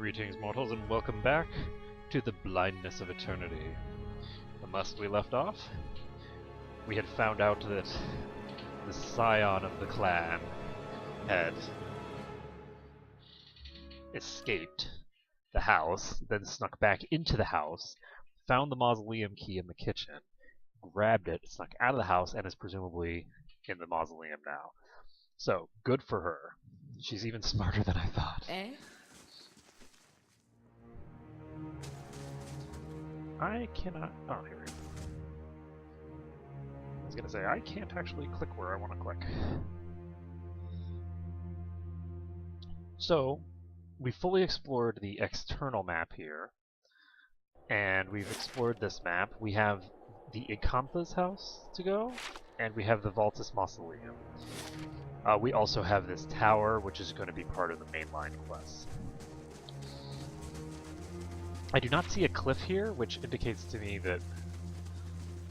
Greetings, mortals, and welcome back to the Blindness of Eternity. The last we left off, we had found out that the scion of the clan had escaped the house, then snuck back into the house, found the mausoleum key in the kitchen, grabbed it, snuck out of the house, and is presumably in the mausoleum now. So, good for her. She's even smarter than I thought. Eh? I cannot... Oh, here we go. I was gonna say, I can't actually click where I want to click. So, we fully explored the external map here, and we've explored this map. We have the Ikampa's house to go, and we have the Valtis Mausoleum. We also have this tower, which is going to be part of the mainline quest. I do not see a cliff here, which indicates to me that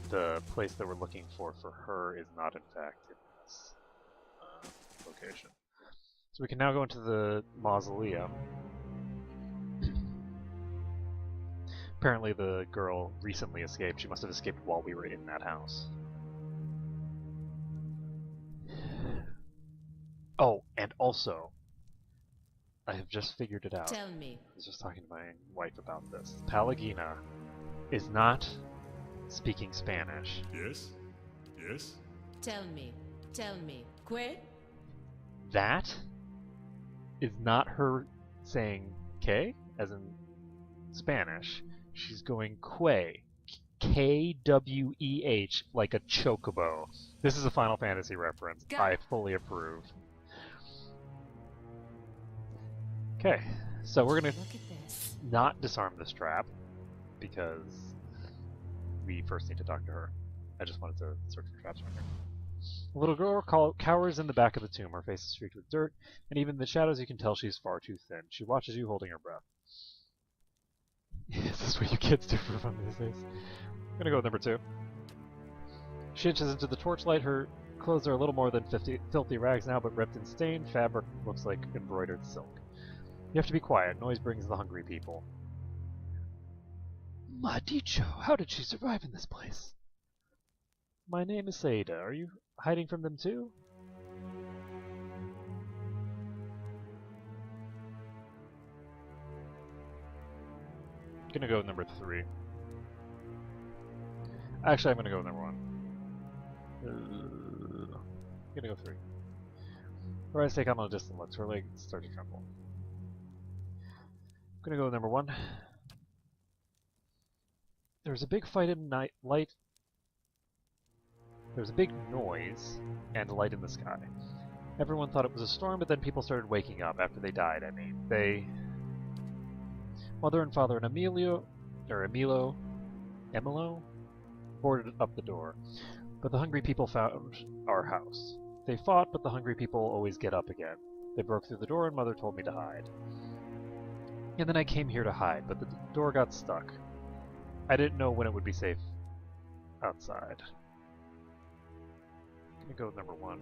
the place that we're looking for her is not in fact in this location. So we can now go into the mausoleum. Apparently the girl recently escaped. She must have escaped while we were in that house. Oh, and also, I have just figured it out. Tell me. I was just talking to my wife about this. Palagina is not speaking Spanish. Yes? Yes? Tell me. Tell me. Que? That is not her saying K, as in Spanish. She's going Queh. Kweh, like a chocobo. This is a Final Fantasy reference. I fully approve. Okay, so we're gonna Look at this. not disarm this trap, because we first need to talk to her. I just wanted to search for traps right here. The little girl cowers in the back of the tomb, her face is streaked with dirt, and even in the shadows you can tell she's far too thin. She watches you holding her breath. Is this what you kids do for fun these days? I'm gonna go with number 2. She inches into the torchlight. Her clothes are a little more than filthy rags now, but ripped and stained. Fabric looks like embroidered silk. You have to be quiet. Noise brings the hungry people. Madicho, how did she survive in this place? My name is Saida. Are you hiding from them too? I'm gonna go with number 3. Actually, I'm gonna go with number 1. I'm gonna go 3. Her eyes take on a distant look, so her legs start to tremble. I'm gonna go with number 1. There's a big fight in light. There's a big noise and light in the sky. Everyone thought it was a storm, but then people started waking up after they died. I mean, Mother and Father and Emilo, boarded up the door, but the hungry people found our house. They fought, but the hungry people always get up again. They broke through the door, and Mother told me to hide. And then I came here to hide, but the door got stuck. I didn't know when it would be safe outside. I'm gonna go with number 1.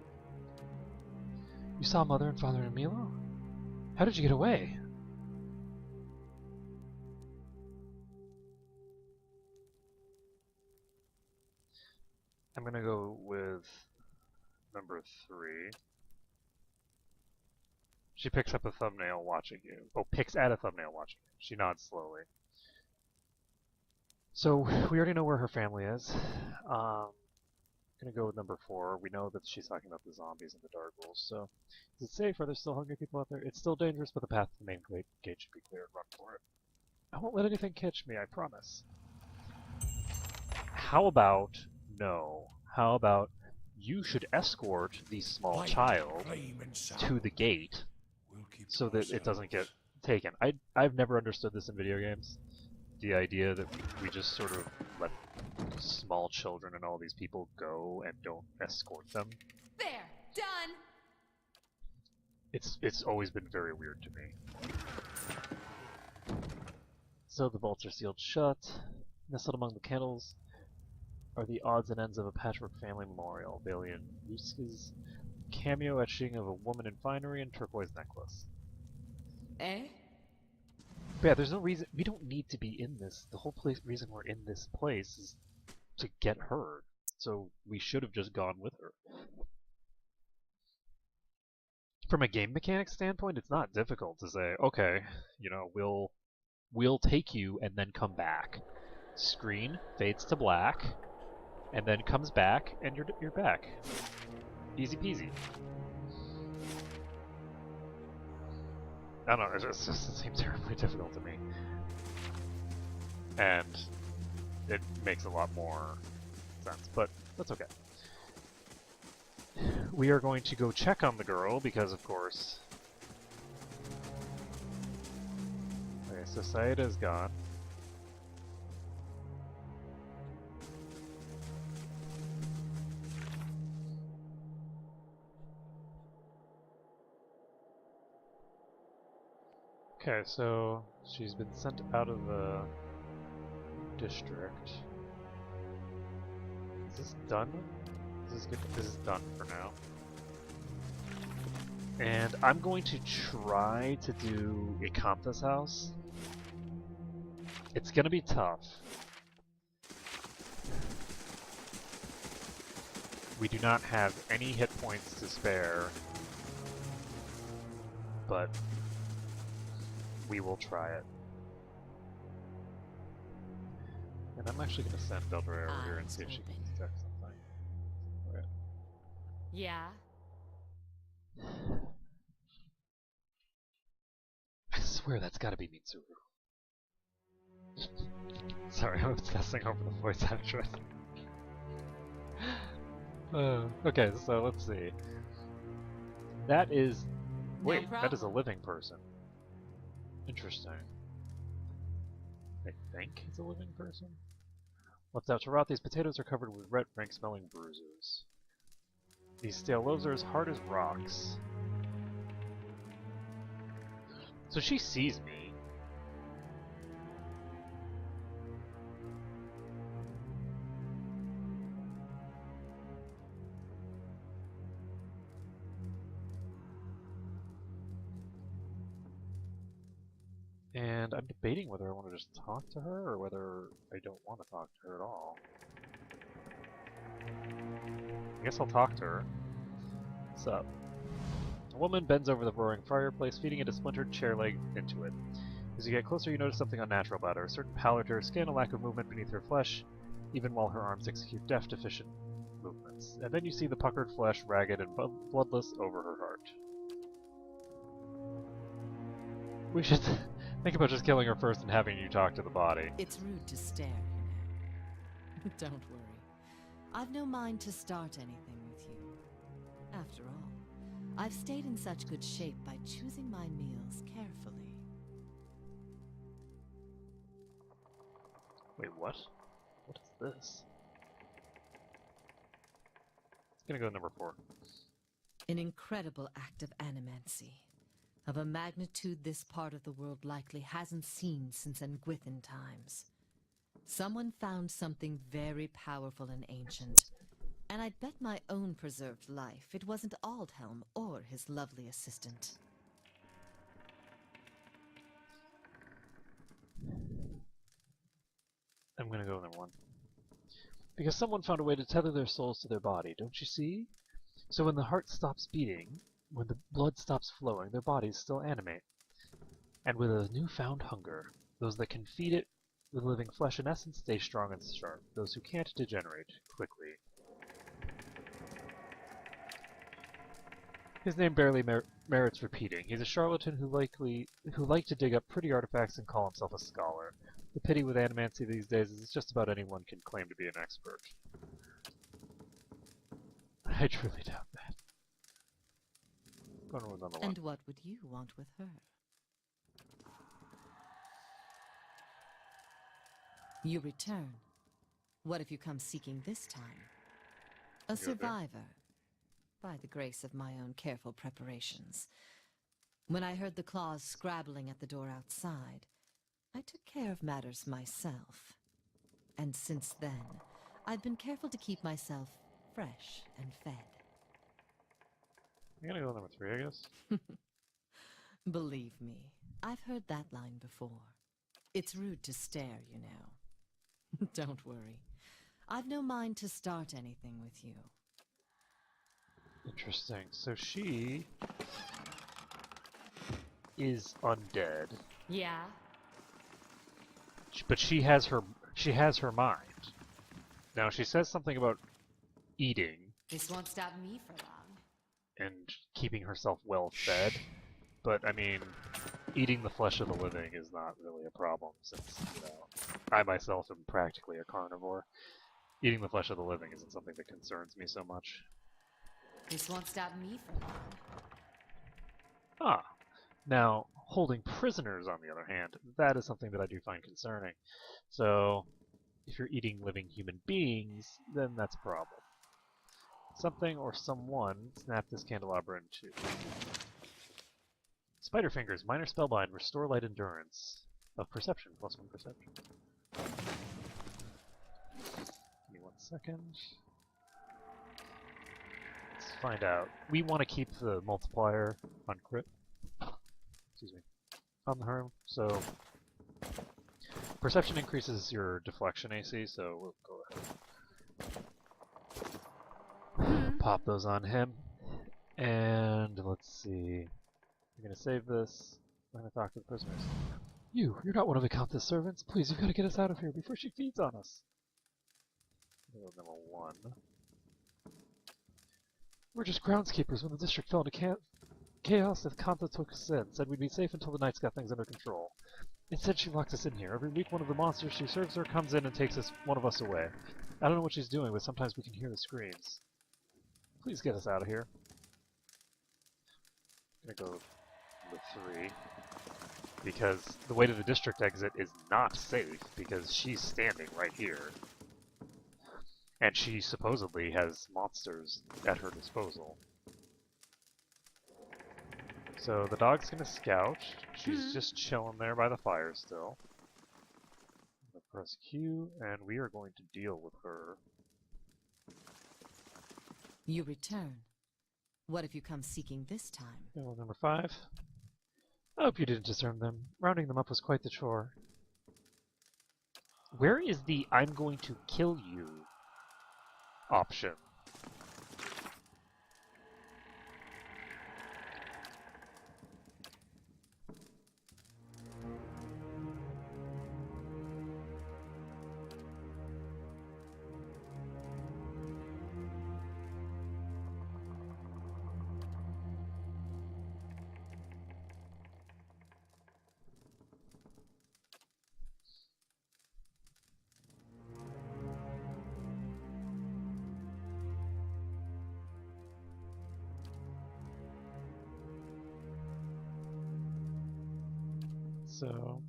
You saw Mother and Father and Emilo? How did you get away? I'm gonna go with number 3. She picks up a thumbnail watching you. Oh, picks at a thumbnail watching you. She nods slowly. So, we already know where her family is. I'm gonna go with number 4. We know that she's talking about the zombies and the dark rules, so... Is it safe? Are there still hungry people out there? It's still dangerous, but the path to the main gate should be cleared. Run for it. I won't let anything catch me, I promise. How about... No. How about you should escort the small child to the gate so that it doesn't get taken. I've never understood this in video games. The idea that we just sort of let small children and all these people go and don't escort them. There! Done! It's always been very weird to me. So the vaults are sealed shut. Nestled among the candles are the odds and ends of a patchwork family memorial. Valian Ruska's cameo etching of a woman in finery and turquoise necklace. Eh? But yeah, there's no reason. We don't need to be in this. The whole reason we're in this place is to get her. So we should have just gone with her. From a game mechanics standpoint, it's not difficult to say, okay, you know, we'll take you and then come back. Screen fades to black, and then comes back, and you're back. Easy peasy. I don't know, it just seems terribly difficult to me. And it makes a lot more sense, but that's okay. We are going to go check on the girl, because of course... Okay, so Sayada's gone. Okay, so she's been sent out of the district. Is this done? This is done for now. And I'm going to try to do Ikamta's house. It's gonna be tough. We do not have any hit points to spare, but we will try it. And I'm actually going to send Beldre over here and see if she can detect something. Okay. Yeah? I swear that's got to be Mitsuru. Sorry, I'm obsessing over the voice actress. Okay, so let's see. That is... Wait, that is a living person. Interesting. I think it's a living person? Left out to rot, these potatoes are covered with red, rank-smelling bruises. These stale loaves are as hard as rocks. So she sees me. And I'm debating whether I want to just talk to her or whether I don't want to talk to her at all. I guess I'll talk to her. What's up? A woman bends over the roaring fireplace, feeding a splintered chair leg into it. As you get closer, you notice something unnatural about her. A certain pallor to her skin, a lack of movement beneath her flesh, even while her arms execute deft, efficient movements. And then you see the puckered flesh, ragged and bloodless, over her heart. We should think about just killing her first and having you talk to the body. It's rude to stare, you know. Don't worry. I've no mind to start anything with you. After all, I've stayed in such good shape by choosing my meals carefully. Wait, what? What is this? It's gonna go number 4. An incredible act of animancy. Of a magnitude this part of the world likely hasn't seen since Engwithan times. Someone found something very powerful and ancient, and I'd bet my own preserved life it wasn't Aldhelm or his lovely assistant. I'm gonna go number 1. Because someone found a way to tether their souls to their body, don't you see? So when the heart stops beating, when the blood stops flowing, their bodies still animate. And with a newfound hunger, those that can feed it with living flesh and essence stay strong and sharp. Those who can't degenerate quickly. His name barely merits repeating. He's a charlatan who liked to dig up pretty artifacts and call himself a scholar. The pity with animancy these days is just about anyone can claim to be an expert. I truly doubt that. Going with number 1. And what would you want with her? You return. What if you come seeking this time? A survivor, by the grace of my own careful preparations. When I heard the claws scrabbling at the door outside, I took care of matters myself. And since then, I've been careful to keep myself fresh and fed. I'm gonna go with number 3, I guess. Believe me, I've heard that line before. It's rude to stare, you know. Don't worry. I've no mind to start anything with you. Interesting. So she is undead. Yeah? But she has her mind. Now she says something about eating This won't stop me for long. and keeping herself well fed, but I mean, eating the flesh of the living is not really a problem since, I myself am practically a carnivore. Eating the flesh of the living isn't something that concerns me so much. This won't stop me for long. Ah. Now, holding prisoners, on the other hand, that is something that I do find concerning. So, if you're eating living human beings, then that's a problem. Something or someone snap this candelabra in two. Spider Fingers, minor spellbind, restore light endurance of perception, +1 perception. Give me 1 second. Let's find out. We want to keep the multiplier on crit. Excuse me. On the harm, so perception increases your deflection AC, so we'll go ahead. Pop those on him. And let's see. We're gonna save this. I'm gonna talk to the prisoners. You're not one of Akanthus' servants. Please, you've got to get us out of here before she feeds on us. Level 1. We're just groundskeepers when the district fell into chaos. If Kantha took us in, said we'd be safe until the Knights got things under control. Instead, she locked us in here. Every week, one of the monsters she serves her comes in and takes one of us away. I don't know what she's doing, but sometimes we can hear the screams. Please get us out of here. I'm gonna go with 3. Because the way to the district exit is not safe, because she's standing right here. And she supposedly has monsters at her disposal. So the dog's gonna scout. She's just chilling there by the fire still. I'm gonna press Q, and we are going to deal with her. You return. What have you come seeking this time? Level number 5. I hope you didn't discern them. Rounding them up was quite the chore. Where is the I'm going to kill you option? So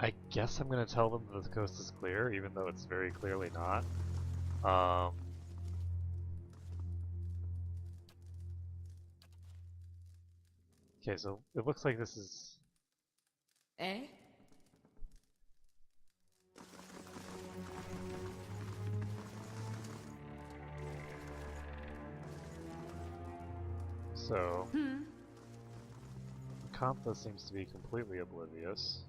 I guess I'm going to tell them that the coast is clear, even though it's very clearly not. Okay, so it looks like this is... Eh? So... Kantha seems to be completely oblivious.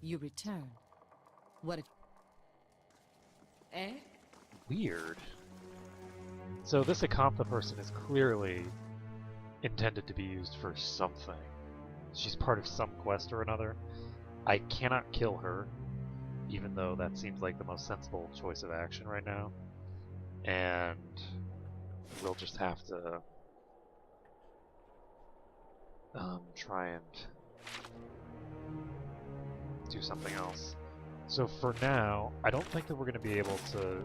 You return. What if... Eh? Weird. So this Akantha person is clearly intended to be used for something. She's part of some quest or another. I cannot kill her, even though that seems like the most sensible choice of action right now. And we'll just have to try and do something else. So for now, I don't think that we're going to be able to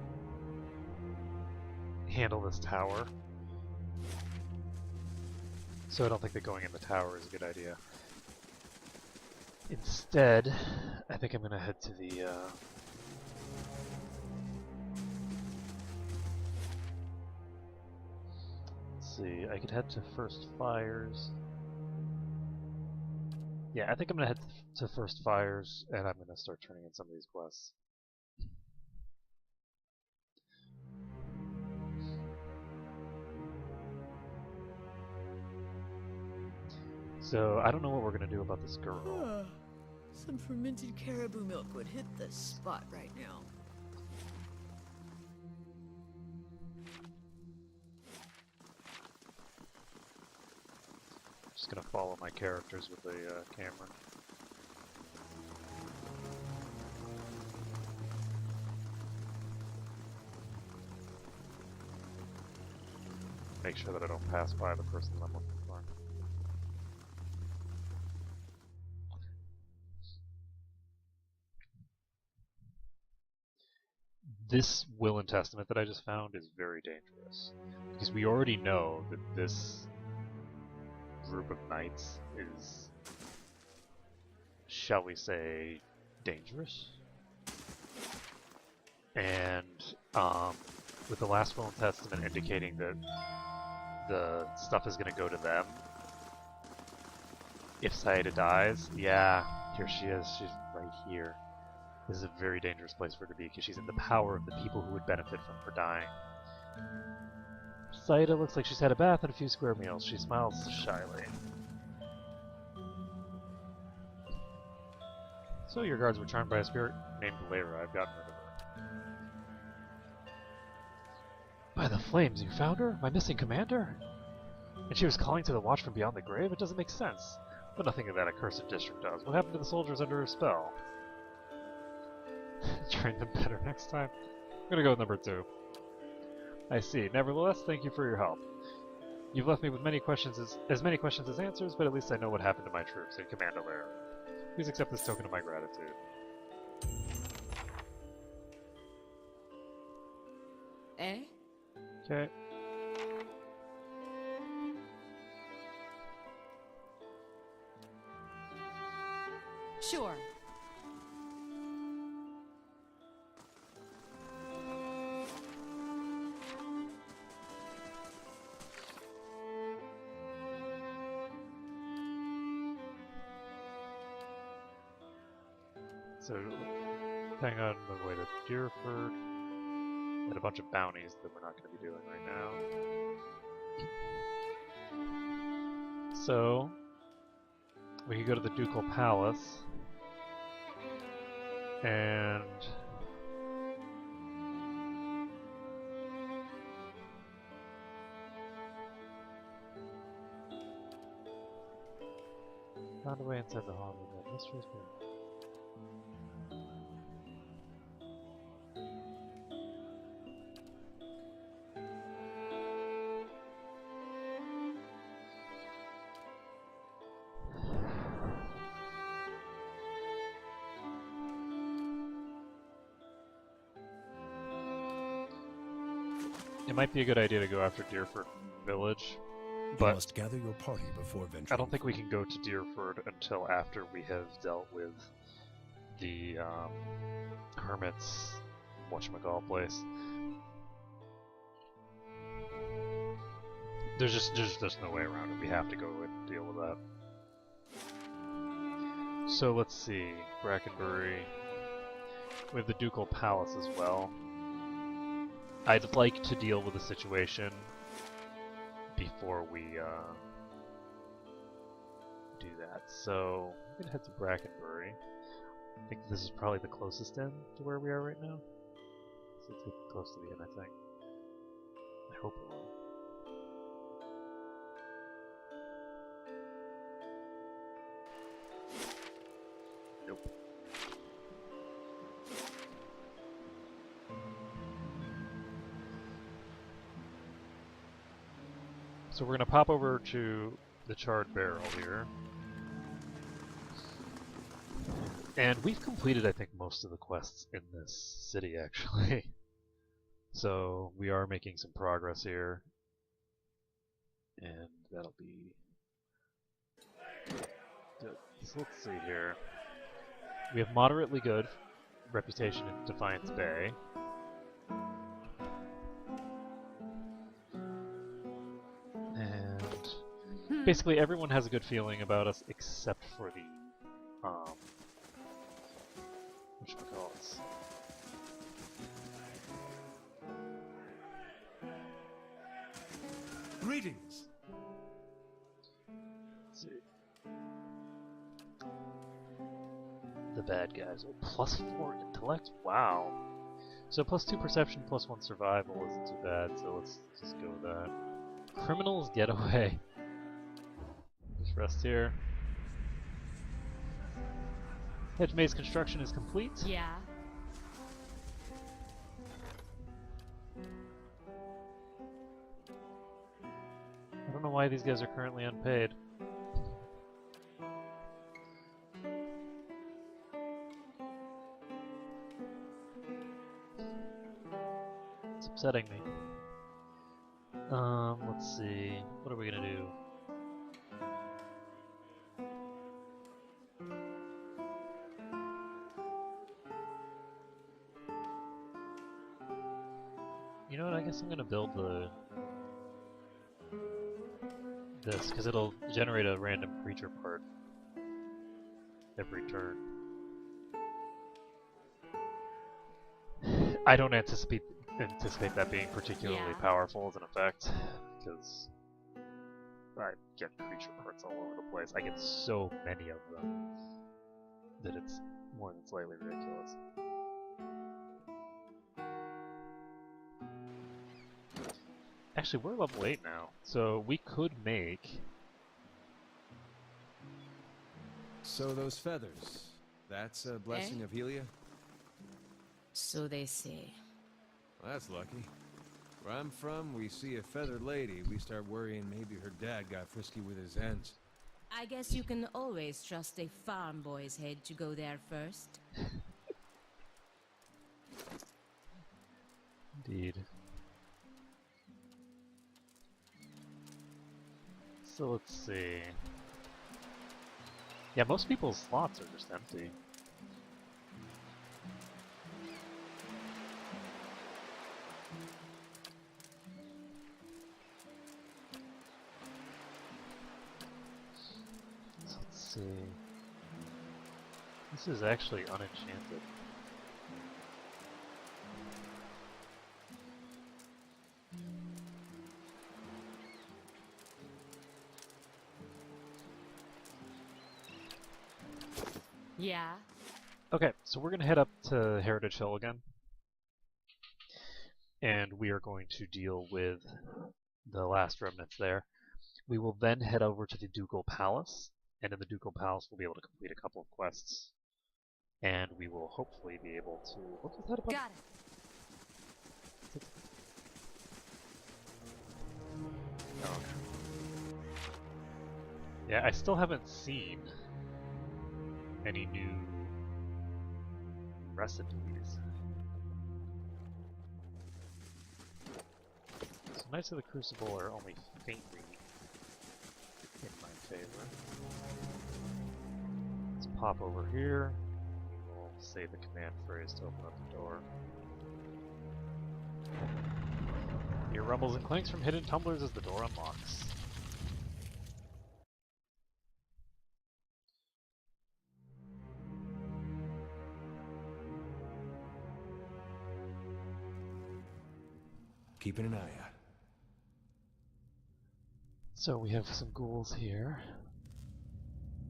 handle this tower. So I don't think that going in the tower is a good idea. Instead, I think I'm gonna head to the let's see, I could head to First Fires. Yeah, I think I'm gonna head to First Fires, and I'm gonna start turning in some of these quests. So, I don't know what we're gonna do about this girl. Some fermented caribou milk would hit the spot right now. Just gonna follow my characters with the camera. Make sure that I don't pass by the person that I'm looking for. This Will and Testament that I just found is very dangerous. Because we already know that this group of knights is, shall we say, dangerous. And with the last Will and Testament indicating that the stuff is going to go to them, if Saida dies, yeah, here she is, she's right here. This is a very dangerous place for her to be because she's in the power of the people who would benefit from her dying. Saida looks like she's had a bath and a few square meals. She smiles shyly. So your guards were charmed by a spirit named Lyra. I've gotten rid of her. By the flames, you found her? My missing commander? And she was calling to the watch from beyond the grave? It doesn't make sense. But nothing of that accursed district does. What happened to the soldiers under her spell? Train them better next time. I'm gonna go with number 2. I see. Nevertheless, thank you for your help. You've left me with many questions as many questions as answers, but at least I know what happened to my troops in Command Lyra. Please accept this token of my gratitude. Eh? Okay. Sure. So, hang on the way to Deerford, and a bunch of bounties that we're not going to be doing right now. So, we can go to the Ducal Palace, and found a way inside the hall of the mysteries. It might be a good idea to go after Deerford Village, You but must gather your party before venturing. I don't think we can go to Deerford until after we have dealt with the hermits, whatchamacallit place. There's just no way around it. We have to go and deal with that. So let's see, Brackenbury. We have the Ducal Palace as well. I'd like to deal with the situation before we do that. So I'm gonna head to Brackenbury. I think this is probably the closest inn to where we are right now. So it's close to the inn, I think. I hope it will. Nope. So we're gonna pop over to the Charred Barrel here. And we've completed, I think, most of the quests in this city, actually. So we are making some progress here. And that'll be good. So let's see here. We have moderately good reputation in Defiance Bay. And basically everyone has a good feeling about us except for the whatchamacallits. Greetings. Let's see. The bad guys. Oh, +4 intellect? Wow. So +2 perception, +1 survival isn't too bad, so let's just go with that. Criminals get away. Just rest here. Hedge maze construction is complete. Yeah. I don't know why these guys are currently unpaid. It's upsetting me. Let's see. What are we gonna do? You know what? I guess I'm gonna build this because it'll generate a random creature part every turn. I don't anticipate that being particularly powerful as an effect, because I get creature parts all over the place. I get so many of them that it's more than slightly ridiculous. Actually, we're level 8 now, so we could make... So those feathers, that's a blessing of Helia? So they say. Well, that's lucky. Where I'm from, we see a feathered lady, we start worrying maybe her dad got frisky with his hens. I guess you can always trust a farm boy's head to go there first. Indeed. So let's see. Yeah, most people's slots are just empty. So let's see. This is actually unenchanted. Yeah. Okay, so we're going to head up to Heritage Hill again. And we are going to deal with the last remnants there. We will then head over to the Ducal Palace. And in the Ducal Palace we'll be able to complete a couple of quests. And we will hopefully be able to... What was that about? Got it. Oh. Yeah, I still haven't seen any new recipes. So Knights of the Crucible are only faintly in my favor. Let's pop over here. We'll say the command phrase to open up the door. Hear rumbles and clanks from hidden tumblers as the door unlocks. Keeping an eye out. So we have some ghouls here.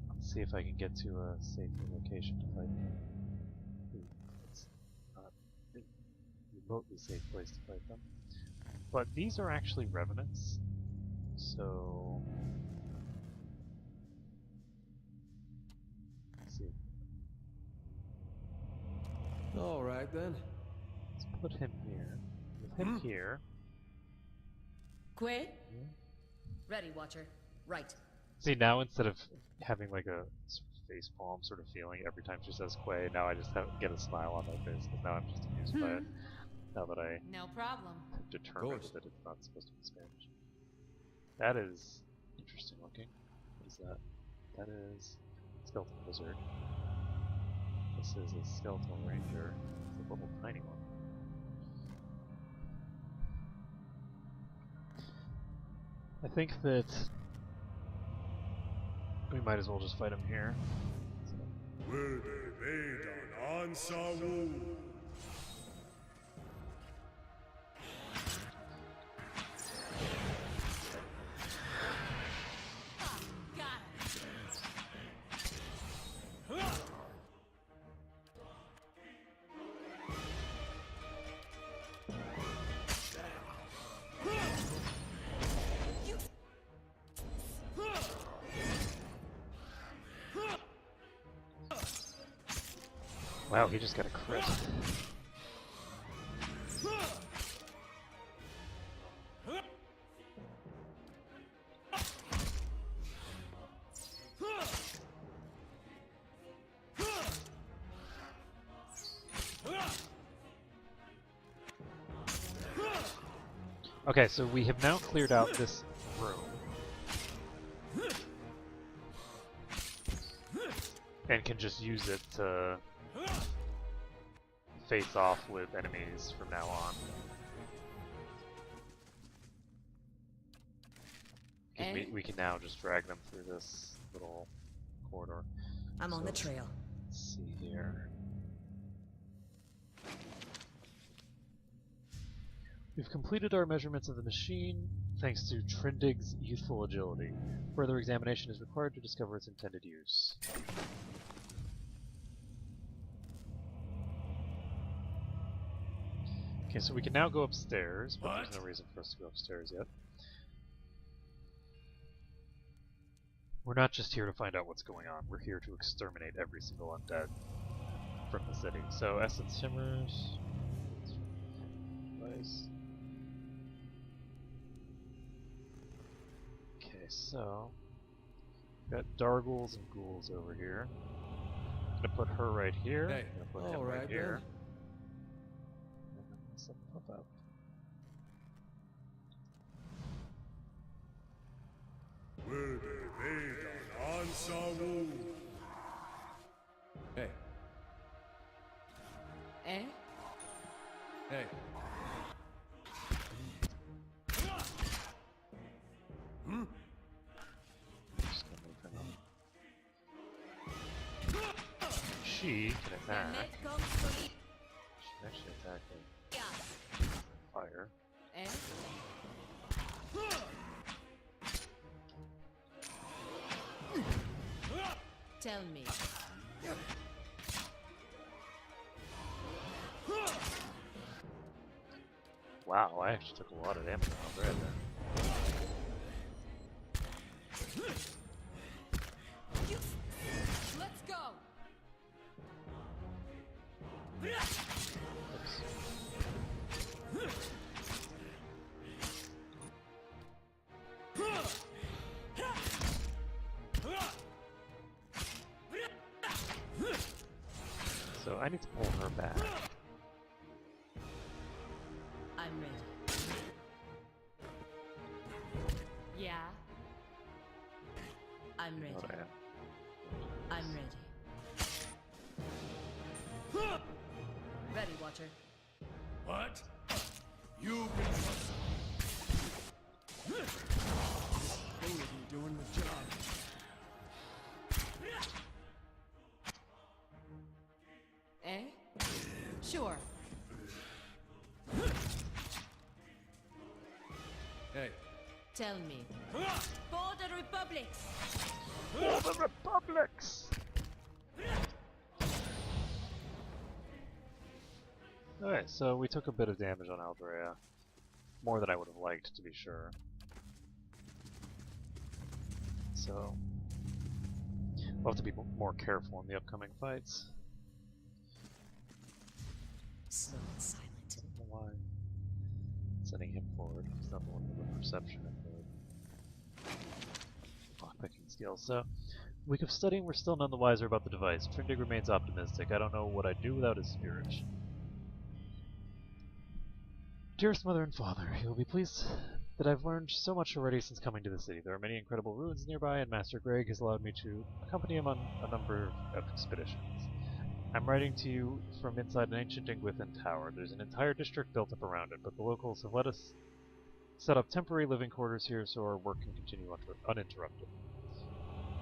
Let's see if I can get to a safe location to fight them. It's not a remotely safe place to fight them. But these are actually revenants, so let's see. All right then. Let's put him here. With him here. Quay? Yeah. Ready, Watcher. Right. See, now instead of having like a sort of face palm sort of feeling every time she says Quay, now I just get a smile on my face because now I'm just amused by it. Now that I No problem. have determined course. that it's not supposed to be Spanish. That is interesting looking. What is that? That is Skeleton Wizard. This is a Skeletal Ranger. It's a little tiny one. I think that we might as well just fight him here. Got Wow, he just got a crit. Okay, so we have now cleared out this room. And can just use it to face off with enemies from now on. We can now just drag them through this little corridor. I'm on the trail. Let's see here. We've completed our measurements of the machine thanks to Trindig's youthful agility. Further examination is required to discover its intended use. Okay, so we can now go upstairs, but there's no reason for us to go upstairs yet. We're not just here to find out what's going on, we're here to exterminate every single undead from the city. So, Essence Shimmers... Device. Okay, so... We've got Dargles and Ghouls over here. I'm gonna put her right here. Hey, I'm gonna put him right here. Set them up. Hey, Eh? hey. Just gonna move him up. She can attack. Met comes for me. She can actually attack with Yeah. fire. Eh? Tell me. Wow, I actually took a lot of damage on Red there. Let's go. Oops. So I need to pull her back. I'm ready. Yeah. I'm ready. What I am. I'm ready. Ready, Watcher. What? You can trust This thing isn't doing the job. Eh? Sure. Hey. Tell me. For the Republics! For the Republics! Alright, so we took a bit of damage on Aldrea. More than I would have liked, to be sure. So, we'll have to be more careful in the upcoming fights. Slow and silent. I don't know why I'm sending him forward. He's not the one with the perception and the lockpicking skills. So, week of studying, we're still none the wiser about the device. Trindig remains optimistic. I don't know what I'd do without his spirit. Dearest mother and father, you will be pleased that I've learned so much already since coming to the city. There are many incredible ruins nearby, and Master Greg has allowed me to accompany him on a number of expeditions. I'm writing to you from inside an ancient Ingwithan tower. There's an entire district built up around it, but the locals have let us set up temporary living quarters here so our work can continue uninterrupted.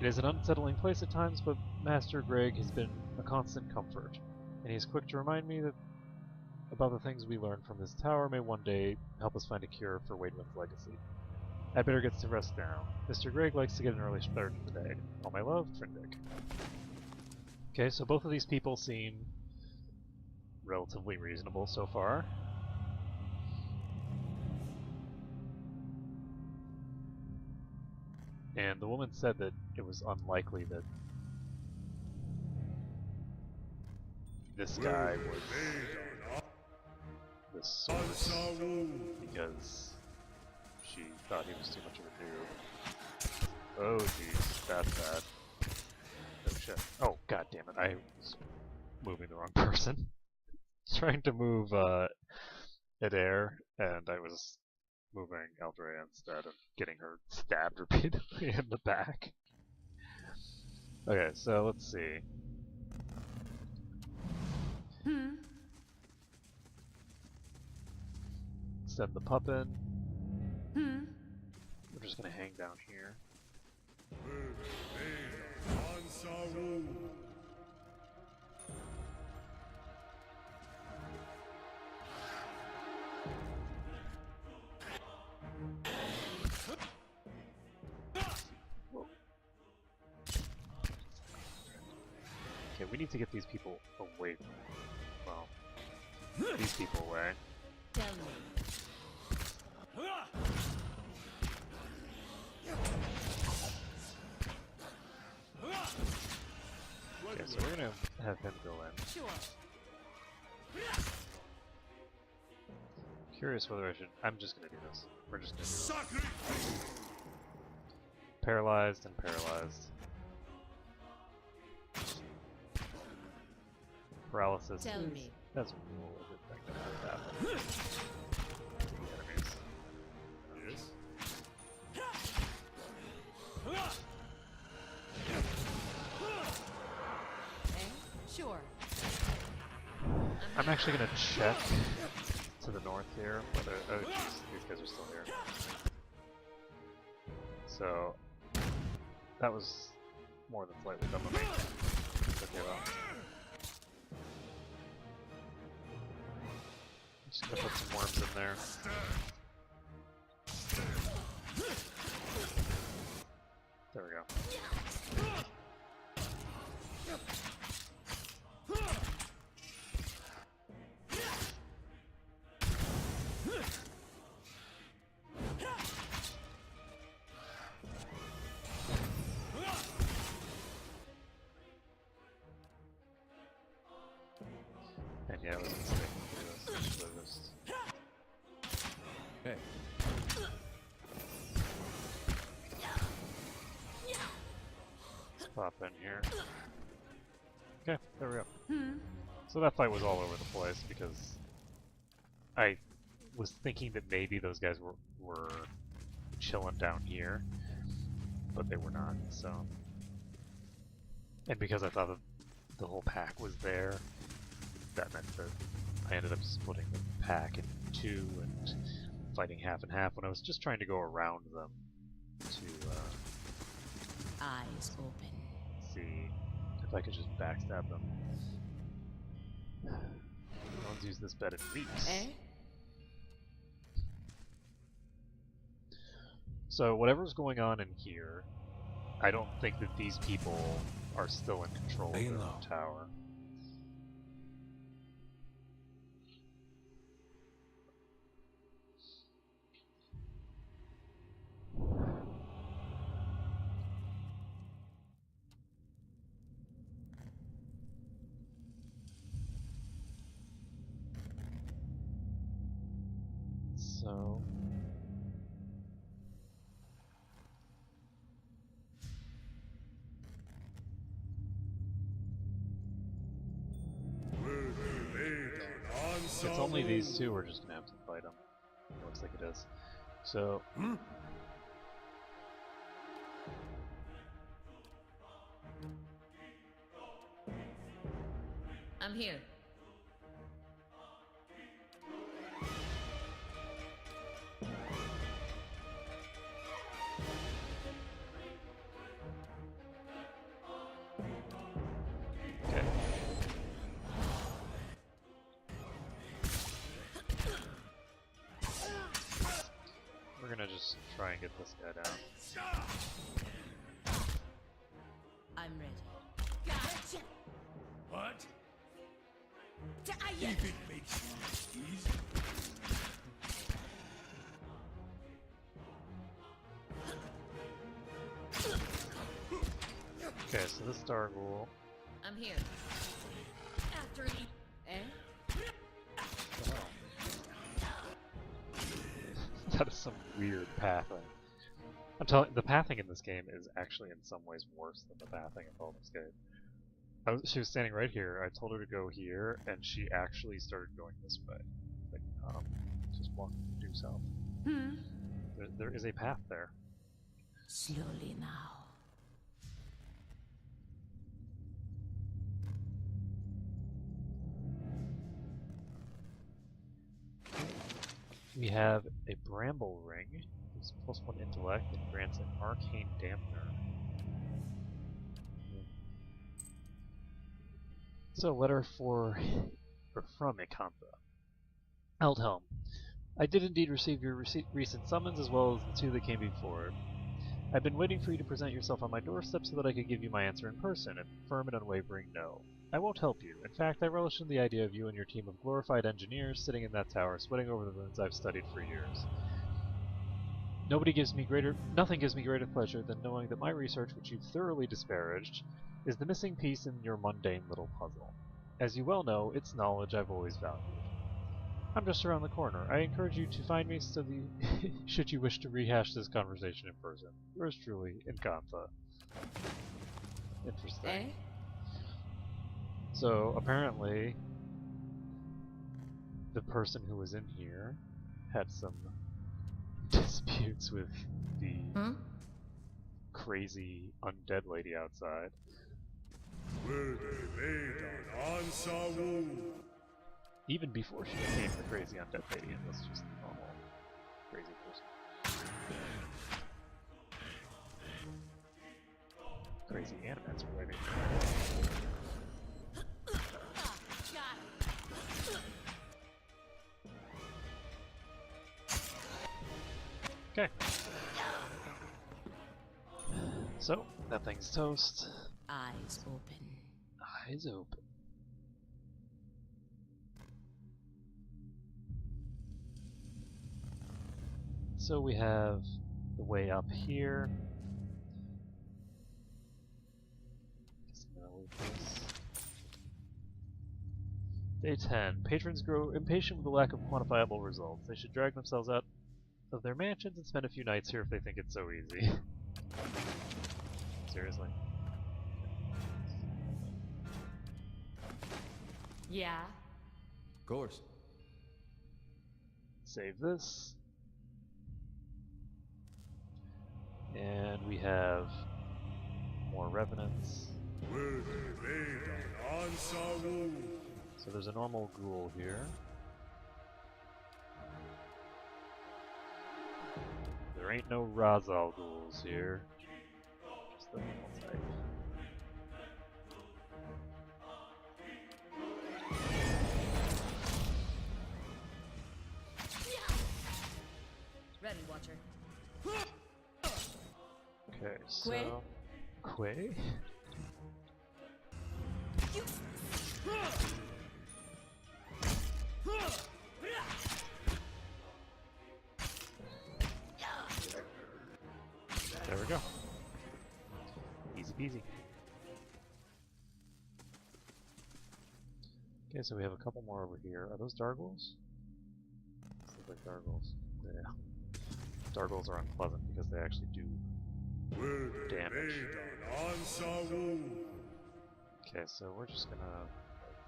It is an unsettling place at times, but Master Greg has been a constant comfort, and he is quick to remind me that about the things we learn from this tower may one day help us find a cure for Waidwin's legacy. I'd better get to rest now. Mr. Greg likes to get an early start to the day. All my love, Trindic. Okay, so both of these people seem relatively reasonable so far. And the woman said that it was unlikely that this guy was the source, because she thought he was too much of a noob. Oh jeez, that's bad. Oh shit. Oh god damn it, I was moving the wrong person. Trying to move Adair, and I was moving Eldrea instead of getting her stabbed repeatedly in the back. Okay, so let's see. Send the pup in. We're just gonna hang down here. Okay, we need to get these people away from, well, these people away. Tell me. Okay, so we're gonna have him go in. Sure. Curious whether I should. I'm just gonna do this. We're just gonna do this. Paralyzed and paralyzed. Paralysis. Tell me. That's a rule of effective with that. Enemies. Sure. I'm actually gonna check to the north here whether. Oh jeez, these guys are still here. So that was more than slightly dumb of me. It's okay though. Just gonna put some worms in there. There we go. And yeah, I was expecting to do this. Should've just... Hey. Let's pop in here. Okay, there we go. So that fight was all over the place because I was thinking that maybe those guys were chilling down here, but they were not, so... And because I thought that the whole pack was there, that meant that I ended up splitting the pack in two and fighting half and half when I was just trying to go around them to Eyes open. see if I could just backstab them. No one's used this bed in weeks. So whatever's going on in here, I don't think that these people are still in control of their own tower. So... It's only these two, we're just gonna have to fight them. It looks like it is. So. I'm here. Okay. We're gonna just try and get this guy down. I'm ready. Gotcha. What? If it makes you easy. Okay, so this Dargul. I'm here. After you. Eh? That is some weird pathing. I'm telling the pathing in this game is actually in some ways worse than the pathing in Baldur's Gate. She was standing right here. I told her to go here, and she actually started going this way. Like, just walk due south. There is a path there. Slowly now. We have a Bramble Ring. It's +1 intellect and grants an arcane dampener. So, letter for, or from Ikantha. Eldhelm. I did indeed receive your recent summons as well as the two that came before it. I've been waiting for you to present yourself on my doorstep so that I could give you my answer in person, a firm and unwavering no. I won't help you. In fact, I relish in the idea of you and your team of glorified engineers sitting in that tower, sweating over the ruins I've studied for years. Nothing gives me greater pleasure than knowing that my research, which you've thoroughly disparaged, is the missing piece in your mundane little puzzle. As you well know, it's knowledge I've always valued. I'm just around the corner. I encourage you to find me should you wish to rehash this conversation in person. Yours truly, Ikantha. Interesting. Eh? So, apparently, the person who was in here had some disputes with the crazy undead lady outside. Will be laid on Ansa-Wu. Even before she became the crazy undead lady and was just a normal crazy person. Crazy animats related. Okay. So, that thing's toast. Eyes open. Eyes open. So we have the way up here. Guess I'm gonna leave this. Day 10. Patrons grow impatient with the lack of quantifiable results. They should drag themselves out of their mansions and spend a few nights here if they think it's so easy. Seriously. Yeah? Of course. Save this. And we have more revenants. Will be laid on Ansa-Wu. So there's a normal ghoul here. There ain't no Razal ghouls here. Just the normal type. Ready, Watcher. Okay, so... Quay? There we go. Easy peasy. Okay, so we have a couple more over here. Are those Dargles? Those look like Dargles. Yeah. Dargles are unpleasant because they actually do damage. Okay, so we're just gonna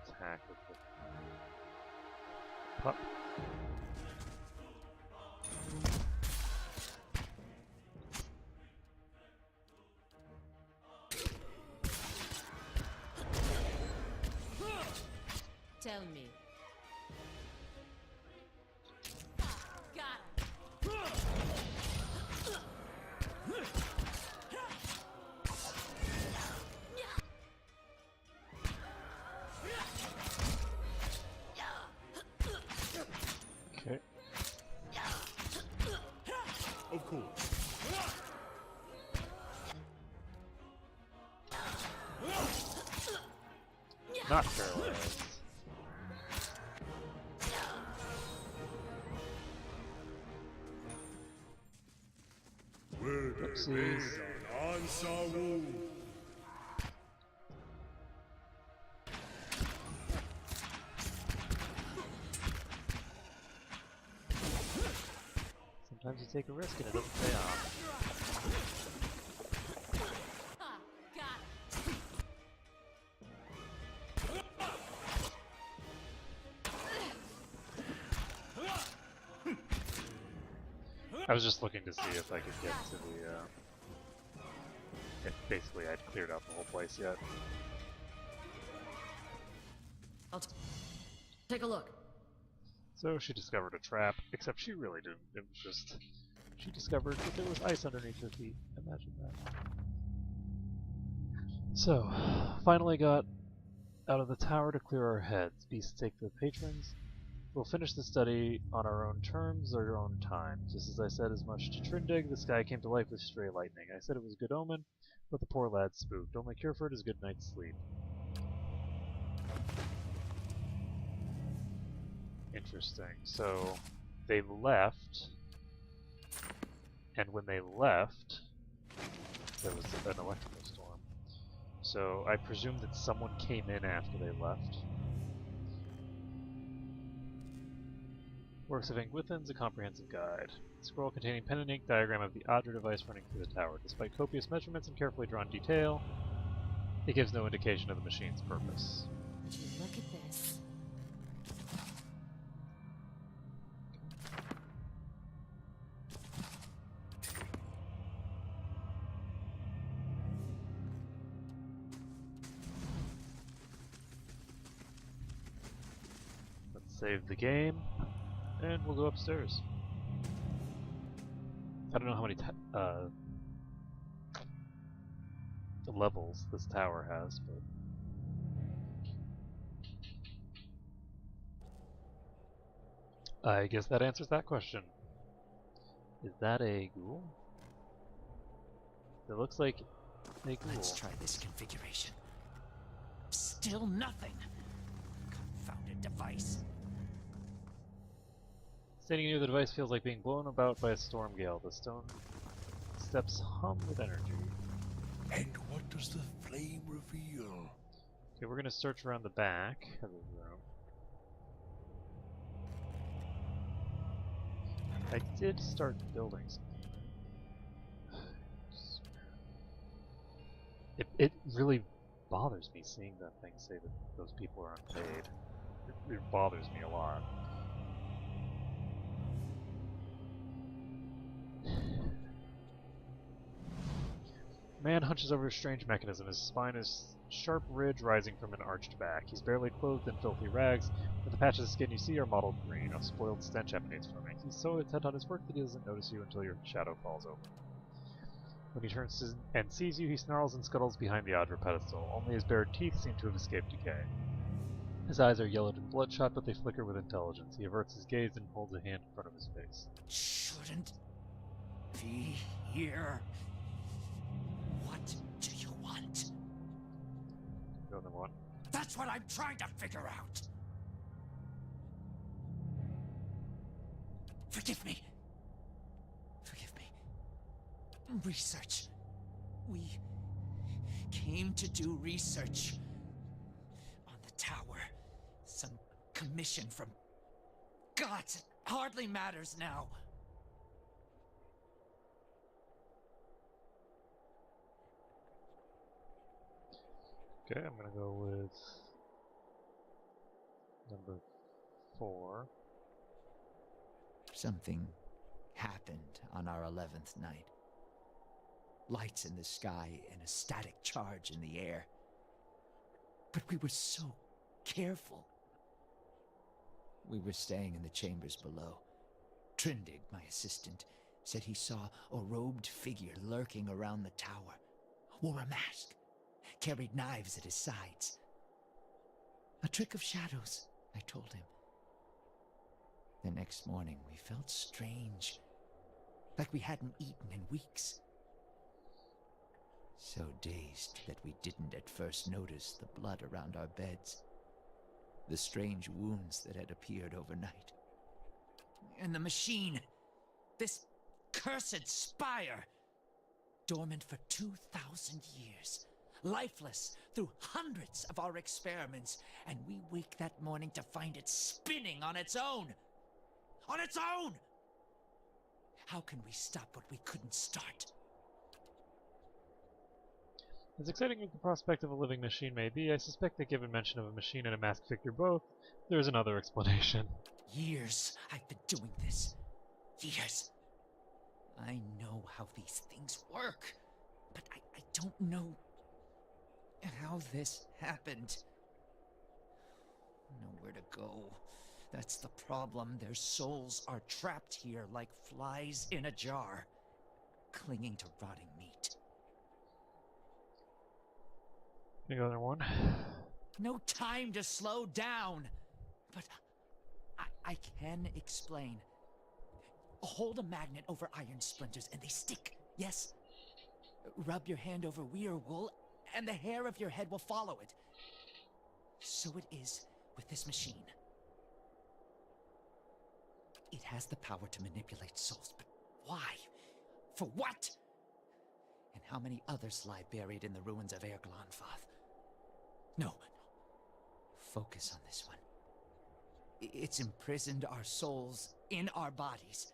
attack with the pup. Okay. Of course. Not paralyzed. Oopsies. Answer Wu. Sometimes you take a risk and it doesn't pay off. I was just looking to see if I could get to the, basically I'd cleared out the whole place yet. Take a look. So she discovered a trap, except she really didn't. It was just, she discovered that there was ice underneath her feet. Imagine that. So, finally got out of the tower to clear our heads. Beasts take the patrons. We'll finish the study on our own terms, our own time. Just as I said as much to Trindig, the sky came to life with stray lightning. I said it was a good omen, but the poor lad's spooked. Only cure for it is a good night's sleep. Interesting. So, they left, and when they left, there was an electrical storm. So, I presume that someone came in after they left. Works of Angwithin's A Comprehensive Guide. Scroll containing pen and ink diagram of the Adra device running through the tower. Despite copious measurements and carefully drawn detail, it gives no indication of the machine's purpose. Would you look at this? Let's save the game, and we'll go upstairs. I don't know how many levels this tower has, but I guess that answers that question. Is that a ghoul? It looks like a ghoul. Let's try this configuration. Still nothing. Confounded device. Standing near the device feels like being blown about by a storm gale. The stone steps hum with energy. And what does the flame reveal? Okay, we're gonna search around the back of the room. I did start building something. It really bothers me seeing that thing say that those people are unpaid. It bothers me a lot. Man hunches over a strange mechanism. His spine is sharp ridge rising from an arched back. He's barely clothed in filthy rags, but the patches of skin you see are mottled green. A spoiled stench emanates from it. He's so intent on his work that he doesn't notice you until your shadow falls over. When he turns and sees you, he snarls and scuttles behind the Adra pedestal. Only his bared teeth seem to have escaped decay. His eyes are yellowed and bloodshot, but they flicker with intelligence. He averts his gaze and holds a hand in front of his face. Shouldn't be here. What do you want? Go on the one. That's what I'm trying to figure out. Forgive me. Forgive me. Research. We came to do research on the tower. Some commission from gods. It hardly matters now. Okay, I'm gonna go with number 4. Something happened on our 11th night. Lights in the sky and a static charge in the air. But we were so careful. We were staying in the chambers below. Trindig, my assistant, said he saw a robed figure lurking around the tower. Wore a mask. Carried knives at his sides. A trick of shadows, I told him. The next morning, we felt strange, like we hadn't eaten in weeks. So dazed that we didn't at first notice the blood around our beds, the strange wounds that had appeared overnight. And the machine, this cursed spire, dormant for 2,000 years, lifeless through hundreds of our experiments, and we wake that morning to find it spinning on its own! On its own! How can we stop what we couldn't start? As exciting as the prospect of a living machine may be, I suspect that given mention of a machine and a masked figure both, there is another explanation. Years I've been doing this. Years. I know how these things work, but I don't know how this happened. Nowhere to go. That's the problem. Their souls are trapped here like flies in a jar, clinging to rotting meat. Another one. No time to slow down. But I can explain. Hold a magnet over iron splinters and they stick, yes? Rub your hand over weir wool and the hair of your head will follow it. So it is with this machine. It has the power to manipulate souls, but why? For what? And how many others lie buried in the ruins of Erglonfoth? No. Focus on this one. It's imprisoned our souls in our bodies.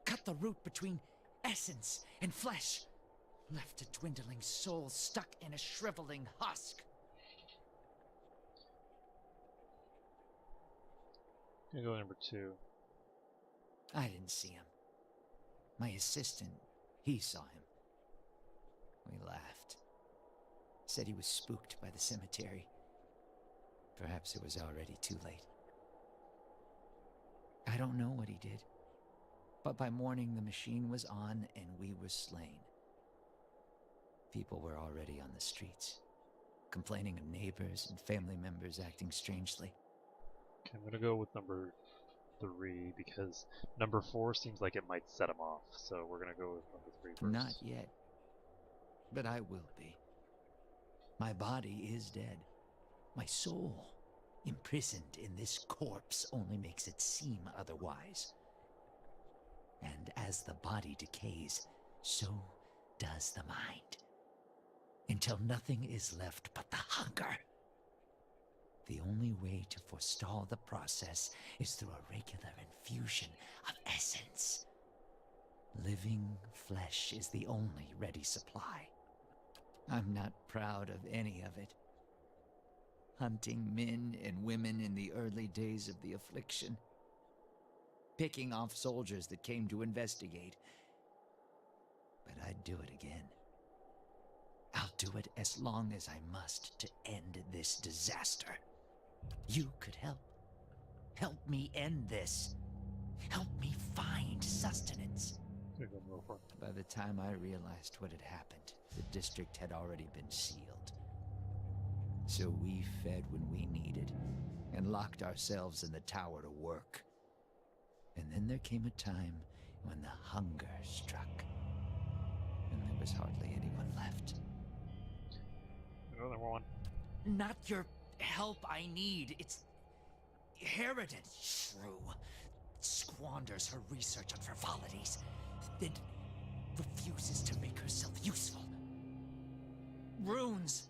Cut the root between essence and flesh. Left a dwindling soul stuck in a shriveling husk. Gonna go number 2. I didn't see him. My assistant, he saw him. We laughed. Said he was spooked by the cemetery. Perhaps it was already too late. I don't know what he did. But by morning the machine was on and we were slain. People were already on the streets, complaining of neighbors and family members acting strangely. Okay, I'm gonna go with number 3 because number 4 seems like it might set him off. So we're gonna go with number 3 first. Not yet. But I will be. My body is dead. My soul, imprisoned in this corpse, only makes it seem otherwise. And as the body decays, so does the mind. Until nothing is left but the hunger. The only way to forestall the process is through a regular infusion of essence. Living flesh is the only ready supply. I'm not proud of any of it. Hunting men and women in the early days of the affliction. Picking off soldiers that came to investigate. But I'd do it again. I'll do it as long as I must to end this disaster. You could help. Help me end this. Help me find sustenance. Gonna go number 4. By the time I realized what had happened, the district had already been sealed. So we fed when we needed, and locked ourselves in the tower to work. And then there came a time when the hunger struck, and there was hardly anyone left. Another one. Not your help I need, it's Harridan, shrew. Squanders her research on frivolities, then refuses to make herself useful. Runes!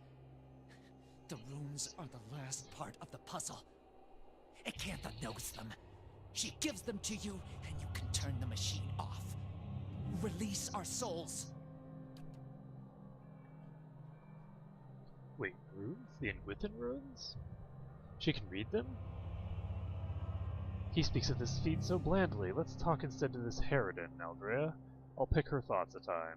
The runes are the last part of the puzzle. Acantha knows them. She gives them to you, and you can turn the machine off. Release our souls. Wait, runes? The Inwithin runes? She can read them? He speaks of this feat so blandly. Let's talk instead to this Harridan, Aldrea. I'll pick her thoughts a time.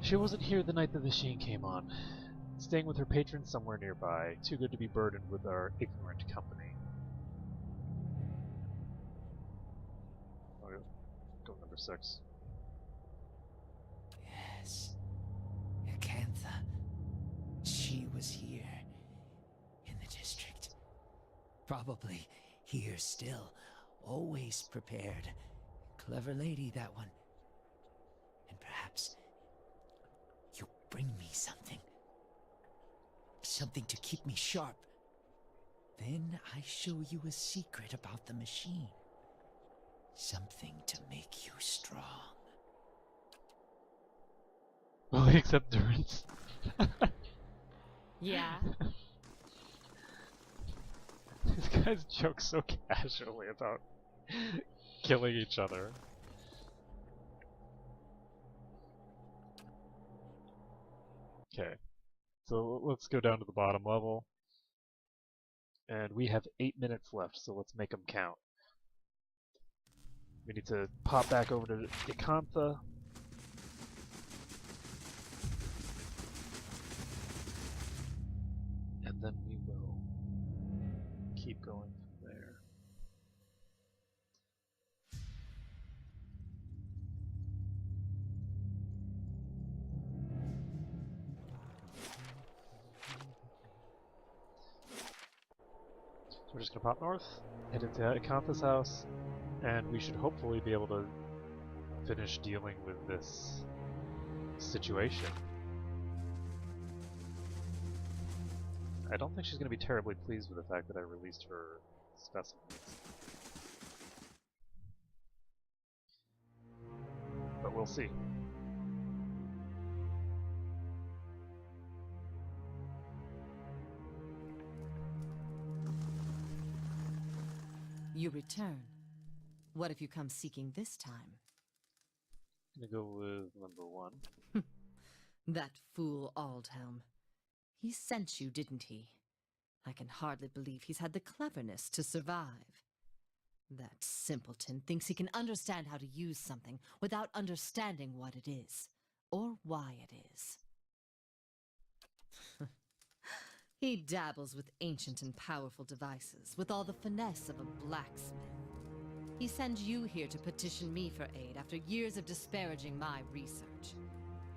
She wasn't here the night the machine came on. Staying with her patron somewhere nearby, too good to be burdened with our ignorant company. I'll go number 6. Yes. Acantha. She was here. In the Probably here still, always prepared. Clever lady, that one. And perhaps you'll bring me something. Something to keep me sharp. Then I show you a secret about the machine. Something to make you strong. Will he accept Durance? Yeah? These guys joke so casually about killing each other. Okay, so let's go down to the bottom level. And we have 8 minutes left, so let's make them count. We need to pop back over to Ikantha. And then we will keep going from there. So we're just gonna pop north, head into Ikantha's house, and we should hopefully be able to finish dealing with this situation. I don't think she's going to be terribly pleased with the fact that I released her specimens. But we'll see. You return. What if you come seeking this time? I'm going to go with number 1. That fool Aldhelm. He sent you, didn't he? I can hardly believe he's had the cleverness to survive. That simpleton thinks he can understand how to use something without understanding what it is, or why it is. He dabbles with ancient and powerful devices, with all the finesse of a blacksmith. He sends you here to petition me for aid after years of disparaging my research.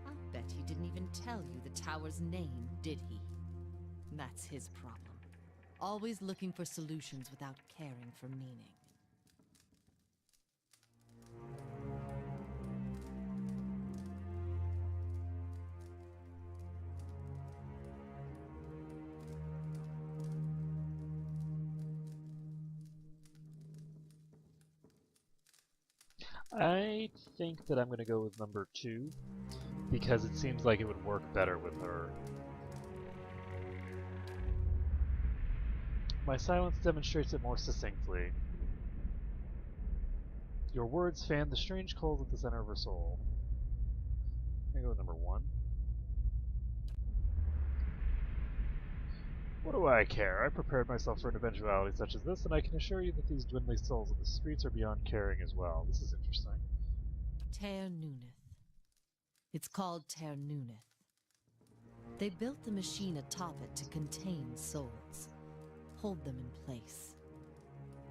I bet he didn't even tell you the tower's name, did he? That's his problem. Always looking for solutions without caring for meaning. I think that I'm going to go with number 2, because it seems like it would work better with her. My silence demonstrates it more succinctly. Your words fan the strange cold at the center of her soul. I'm going to go with number 1. What do I care? I prepared myself for an eventuality such as this, and I can assure you that these dwindling souls in the streets are beyond caring as well. This is interesting. Ter Nuneth. It's called Ter Nuneth. They built the machine atop it to contain souls, hold them in place.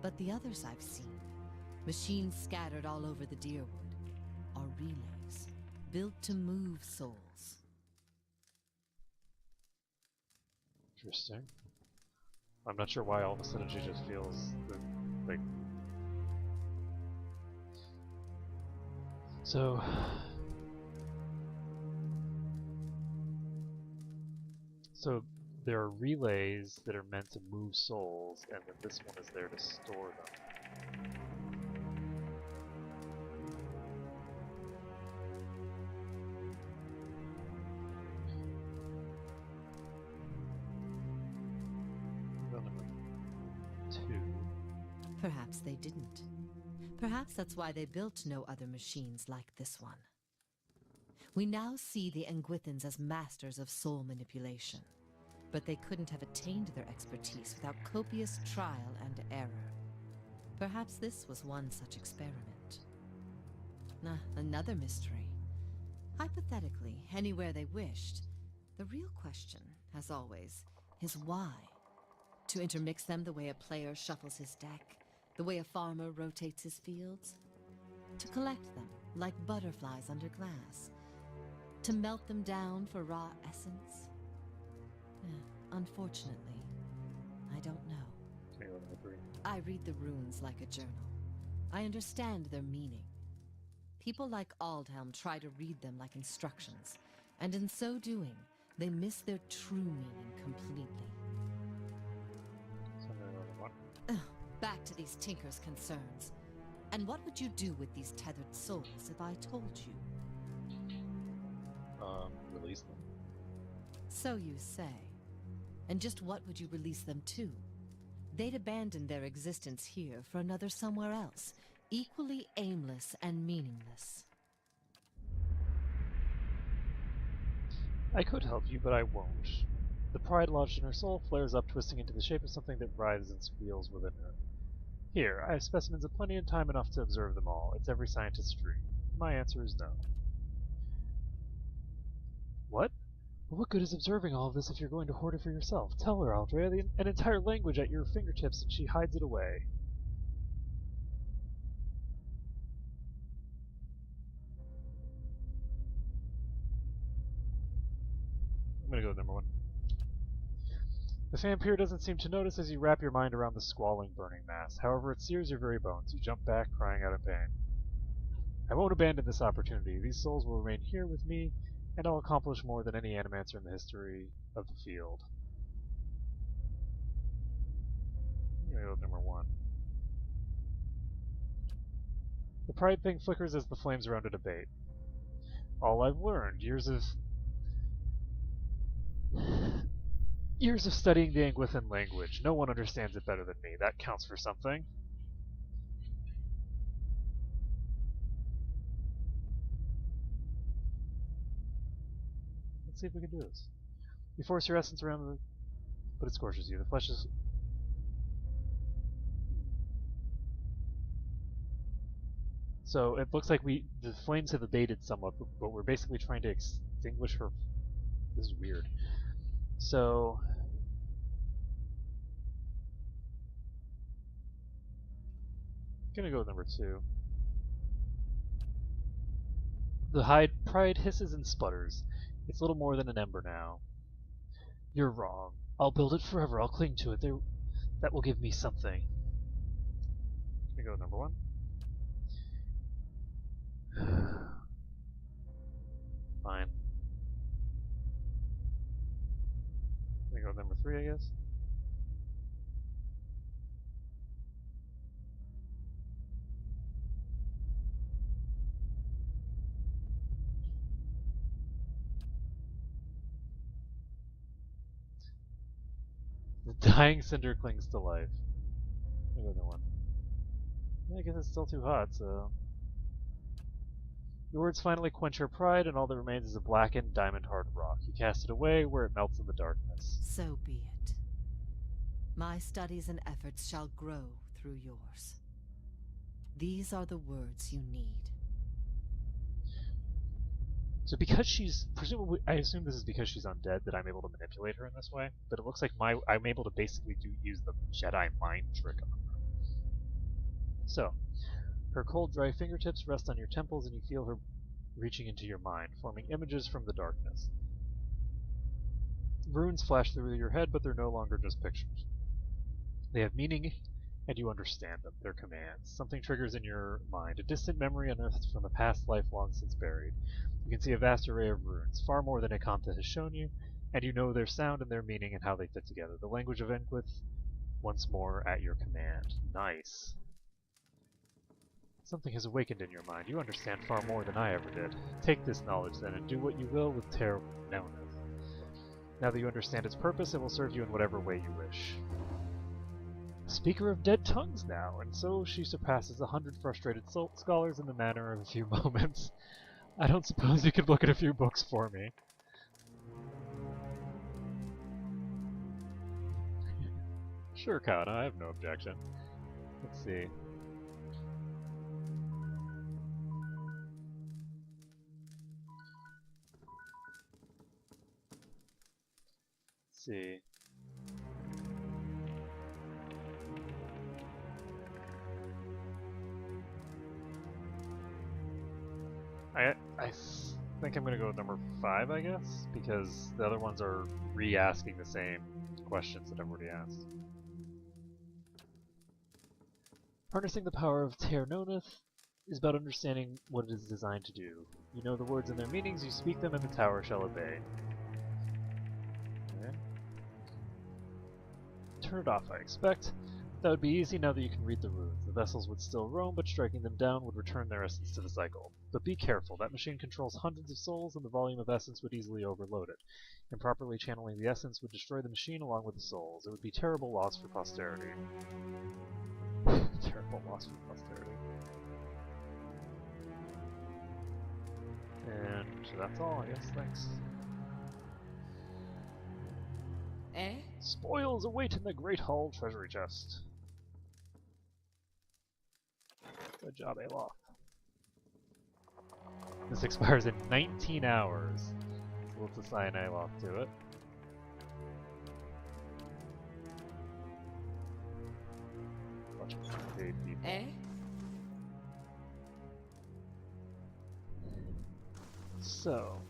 But the others I've seen, machines scattered all over the Dyrwood, are relays, built to move souls. Interesting. I'm not sure why all of a sudden she just feels like... So... So there are relays that are meant to move souls, and then this one is there to store them. Perhaps they didn't. Perhaps that's why they built no other machines like this one. We now see the Engwithans as masters of soul manipulation, but they couldn't have attained their expertise without copious trial and error. Perhaps this was one such experiment. Another mystery. Hypothetically, anywhere they wished, the real question, as always, is why? To intermix them the way a player shuffles his deck, the way a farmer rotates his fields? To collect them, like butterflies under glass? To melt them down for raw essence? Unfortunately, I don't know. Okay, 3. I read the runes like a journal. I understand their meaning. People like Aldhelm try to read them like instructions, and in so doing, they miss their true meaning completely. So I'm gonna go with 1. Back to these Tinker's concerns. And what would you do with these tethered souls if I told you? Release them. So you say. And just what would you release them to? They'd abandon their existence here for another somewhere else, equally aimless and meaningless. I could help you, but I won't. The pride lodged in her soul flares up, twisting into the shape of something that writhes and squeals within her. Here, I have specimens of plenty and time enough to observe them all. It's every scientist's dream. My answer is no. What? Well, what good is observing all of this if you're going to hoard it for yourself? Tell her, Aldrea, an entire language at your fingertips, and she hides it away. I'm gonna go with number 1. The vampire doesn't seem to notice as you wrap your mind around the squalling, burning mass. However, it sears your very bones. You jump back, crying out in pain. I won't abandon this opportunity. These souls will remain here with me, and I'll accomplish more than any animancer in the history of the field. I'm gonna go with number 1. The pride thing flickers as the flames around it abate. All I've learned, years of studying the Anguithan language. No one understands it better than me. That counts for something. Let's see if we can do this. You force your essence around the... but it scorches you. The flesh is... So it looks like the flames have abated somewhat, but we're basically trying to extinguish her... This is weird. So... I'm gonna go with number 2. The pride hisses and sputters. It's little more than an ember now. You're wrong. I'll build it forever. I'll cling to it. That will give me something. I'm gonna go with number 1. Fine. I'm gonna go with number 3, I guess. The dying cinder clings to life. Another one. I guess it's still too hot, so... Your words finally quench her pride, and all that remains is a blackened, diamond-hard rock. You cast it away, where it melts in the darkness. So be it. My studies and efforts shall grow through yours. These are the words you need. So because she's... presumably, I assume this is because she's undead that I'm able to manipulate her in this way, but it looks like I'm able to basically use the Jedi mind trick on her. So, her cold, dry fingertips rest on your temples and you feel her reaching into your mind, forming images from the darkness. Runes flash through your head, but they're no longer just pictures. They have meaning, and you understand them. They're commands. Something triggers in your mind, a distant memory unearthed from a past life long since buried. You can see a vast array of runes, far more than Ekanta has shown you, and you know their sound and their meaning and how they fit together. The language of Enquith, once more at your command. Nice. Something has awakened in your mind. You understand far more than I ever did. Take this knowledge, then, and do what you will with Ter Noneth. Now that you understand its purpose, it will serve you in whatever way you wish. Speaker of dead tongues now, and so she surpasses 100 frustrated scholars in the matter of a few moments. I don't suppose you could look at a few books for me. Sure, Kana, I have no objection. Let's see. Let's see. I think I'm gonna go with number 5, I guess, because the other ones are re-asking the same questions that I've already asked. Harnessing the power of Ter Noneth is about understanding what it is designed to do. You know the words and their meanings, you speak them, and the tower shall obey. Okay. Turn it off, I expect. That would be easy now that you can read the runes. The vessels would still roam, but striking them down would return their essence to the cycle. But be careful, that machine controls hundreds of souls, and the volume of essence would easily overload it. Improperly channeling the essence would destroy the machine along with the souls. It would be terrible loss for posterity. Terrible loss for posterity. And that's all, I guess. Thanks. Eh? Spoils await in the Great Hall treasury chest. Good job, Aloth. This expires in 19 hours. So let's assign Aloth to it. Bunch of paid people. Eh? So,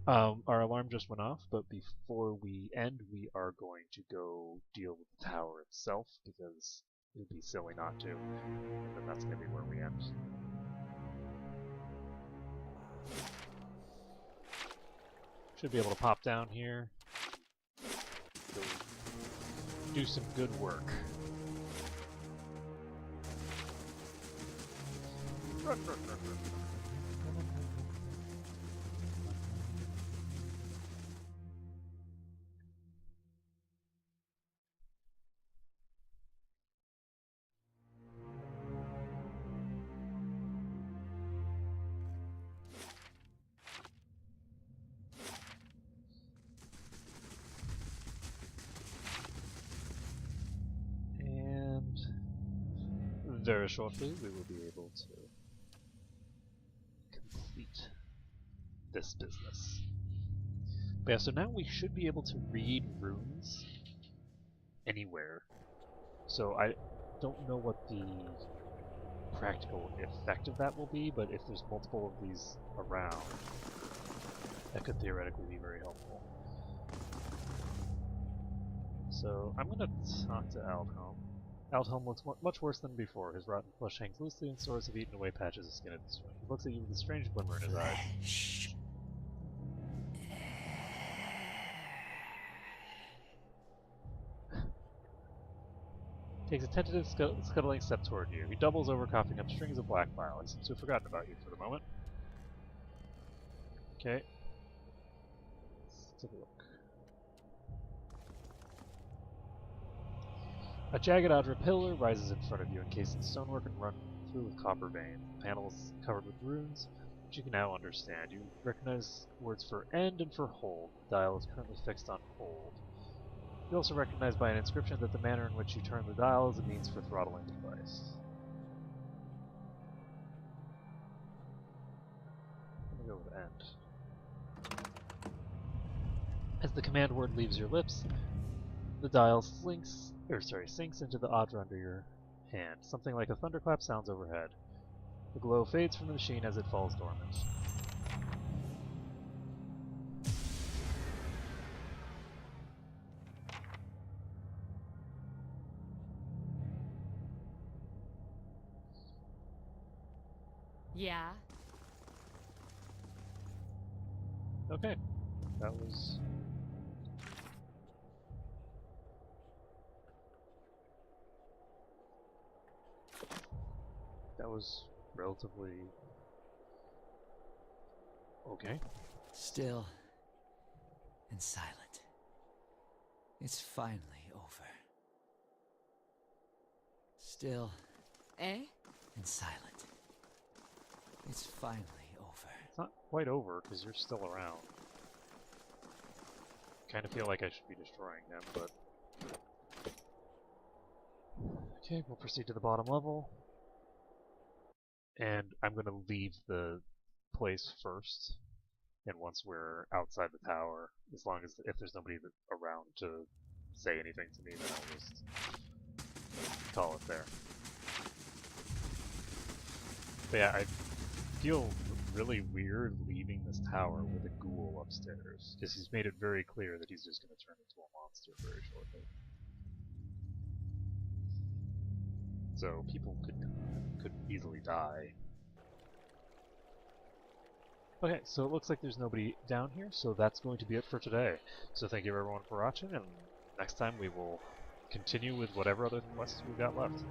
our alarm just went off, but before we end, we are going to go deal with the tower itself, because it would be silly not to, and then that's going to be where we end. Should be able to pop down here, go do some good work. Run, run, run, run. And very shortly we will be able to complete this business. But yeah, so now we should be able to read runes anywhere. So I don't know what the practical effect of that will be, but if there's multiple of these around, that could theoretically be very helpful. So I'm going to talk to Aldhelm. Aldhelm looks much worse than before. His rotten flesh hangs loosely and sores have eaten away patches of skin at this joint. He looks at you with a strange glimmer in his eyes. Flesh. Takes a tentative scuttling step toward you. He doubles over, coughing up strings of black bile. He seems to have forgotten about you for the moment. Okay. Let's take a look. A jagged Adra pillar rises in front of you, encased in stonework and run through with copper veins. The panel is covered with runes, which you can now understand. You recognize words for end and for hold. The dial is currently fixed on hold. You also recognize by an inscription that the manner in which you turn the dial is a means for throttling the device. I'm gonna go with end. As the command word leaves your lips, the dial sinks into the Adra under your hand. Something like a thunderclap sounds overhead. The glow fades from the machine as it falls dormant. Yeah? Okay, that was... That was relatively... okay. Still and silent. It's finally over. Still Eh? and silent. It's finally over. It's not quite over, because you're still around. Kind of feel like I should be destroying him, but... Okay, we'll proceed to the bottom level. And I'm going to leave the place first. And once we're outside the tower, as long as if there's nobody around to say anything to me, then I'll just call it there. But yeah, I feel really weird leaving this tower with a ghoul upstairs, because he's made it very clear that he's just going to turn into a monster very shortly. so people could easily die. Okay, so it looks like there's nobody down here, so that's going to be it for today. So thank you everyone for watching, and next time we will continue with whatever other quests we've got left.